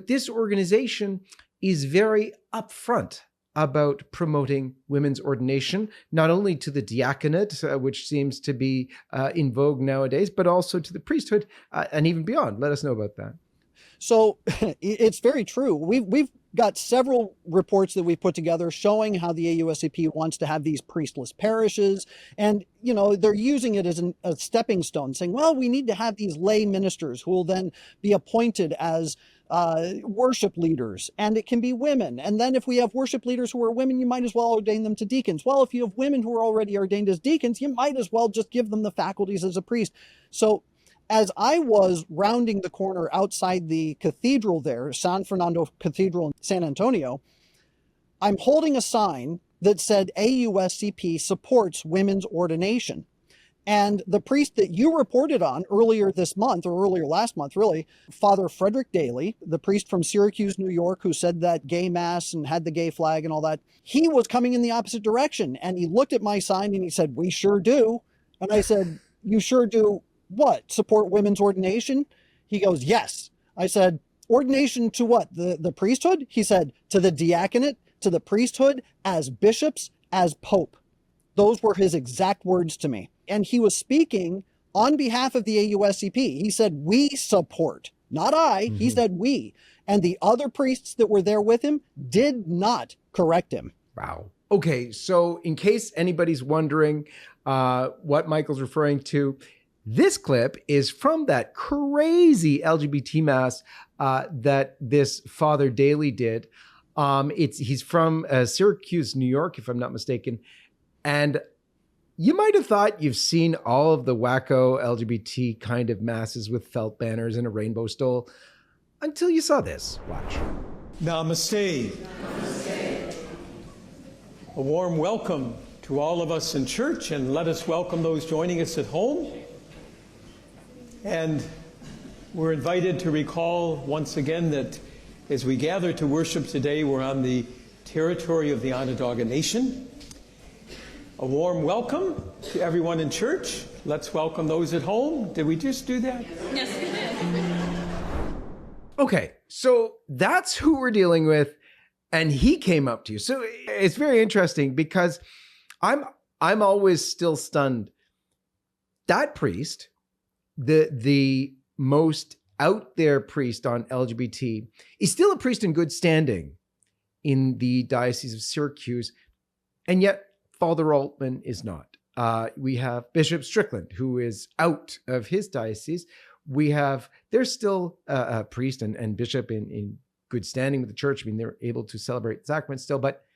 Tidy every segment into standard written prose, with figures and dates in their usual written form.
But this organization is very upfront about promoting women's ordination, not only to the diaconate, which seems to be in vogue nowadays, but also to the priesthood and even beyond. Let us know about that. So it's very true. We've got several reports that we put together showing how the AUSCP wants to have these priestless parishes. And, you know, they're using it as a stepping stone, saying, well, we need to have these lay ministers who will then be appointed as worship leaders, and it can be women. And then if we have worship leaders who are women, you might as well ordain them to deacons. Well, if you have women who are already ordained as deacons, you might as well just give them the faculties as a priest. So as I was rounding the corner outside the cathedral there, San Fernando Cathedral in San Antonio, I'm holding a sign that said AUSCP supports women's ordination. And the priest that you reported on earlier this month, or earlier last month, really, Father Frederick Daly, the priest from Syracuse, New York, who said that gay mass and had the gay flag and all that, he was coming in the opposite direction. And he looked at my sign and he said, we sure do. And I said, you sure do what? Support women's ordination? He goes, yes. I said, ordination to what? The priesthood? He said, to the diaconate, to the priesthood, as bishops, as pope. Those were his exact words to me. And he was speaking on behalf of the AUSCP. He said, we support, not I. He said we. And the other priests that were there with him did not correct him. Wow. Okay, so in case anybody's wondering what Michael's referring to, this clip is from that crazy LGBT mass that this Father Daly did. He's from Syracuse, New York, if I'm not mistaken. And you might have thought you've seen all of the wacko LGBT kind of masses with felt banners and a rainbow stole until you saw this. Watch. Namaste. Namaste. A warm welcome to all of us in church, and let us welcome those joining us at home. And we're invited to recall once again that as we gather to worship today, we're on the territory of the Onondaga Nation. A warm welcome to everyone in church. Let's welcome those at home. Did we just do that? Yes, we did. Okay, so that's who we're dealing with, and he came up to you. So it's very interesting because I'm always still stunned. That priest, the most out there priest on LGBT, is still a priest in good standing in the Diocese of Syracuse, and yet Father Altman is not. We have Bishop Strickland, who is out of his diocese. There's still a priest and bishop in good standing with the church. I mean, they're able to celebrate the sacrament still, but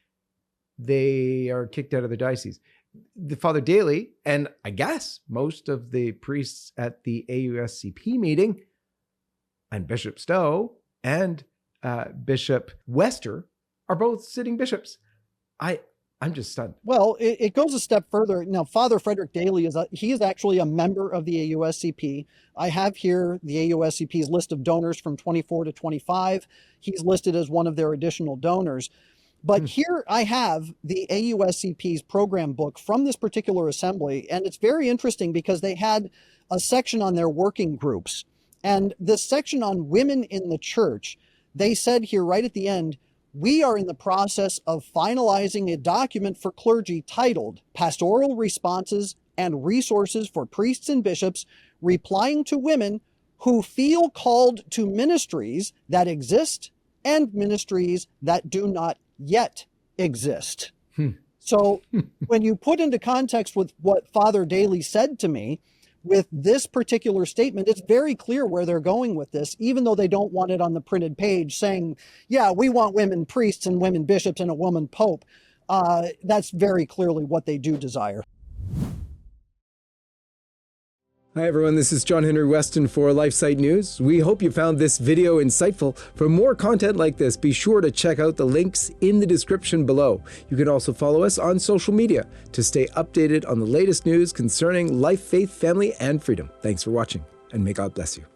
they are kicked out of the diocese. The Father Daly, and I guess most of the priests at the AUSCP meeting, and Bishop Stowe and Bishop Wester are both sitting bishops. I'm just stunned. Well, it goes a step further. Now, Father Frederick Daly he is actually a member of the AUSCP. I have here the AUSCP's list of donors from 24 to 25. He's listed as one of their additional donors. But here I have the AUSCP's program book from this particular assembly, and it's very interesting because they had a section on their working groups. And this section on women in the church, they said here right at the end, we are in the process of finalizing a document for clergy titled Pastoral Responses and Resources for Priests and Bishops Replying to Women Who Feel Called to Ministries That Exist and Ministries That Do Not Yet Exist. So when you put into context with what Father Daly said to me, with this particular statement, it's very clear where they're going with this, even though they don't want it on the printed page saying, yeah, we want women priests and women bishops and a woman pope. That's very clearly what they do desire. Hi everyone, this is John Henry Weston for LifeSite News. We hope you found this video insightful. For more content like this, be sure to check out the links in the description below. You can also follow us on social media to stay updated on the latest news concerning life, faith, family, and freedom. Thanks for watching, and may God bless you.